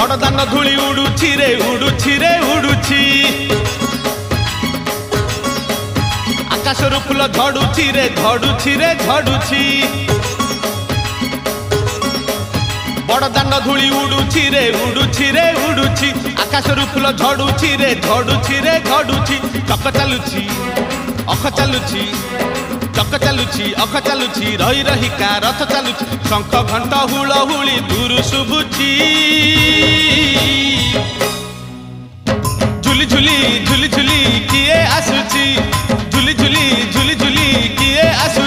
बड़दान धूली उड़ुछि रे उड़ुछि रे उड़ुछि आकाशरू फूल झड़ुछि रे झड़ुछि रे झड़ुछि बड़दान धूली उड़ुछि रे उड़ुछि रे उड़ुछि आकाशरू फूल झड़ुछि रे झड़ुछि रे झड़ुछि चक चालुछि अख चालुछि चक चालुछि अख चालुछि रही रही का रथ चालुछि शंख घंट हुलहुली दूर शुभुछि झुली झुली झुली झुली किए आसुछि झुली झुली झुली झुली किए आसुछि।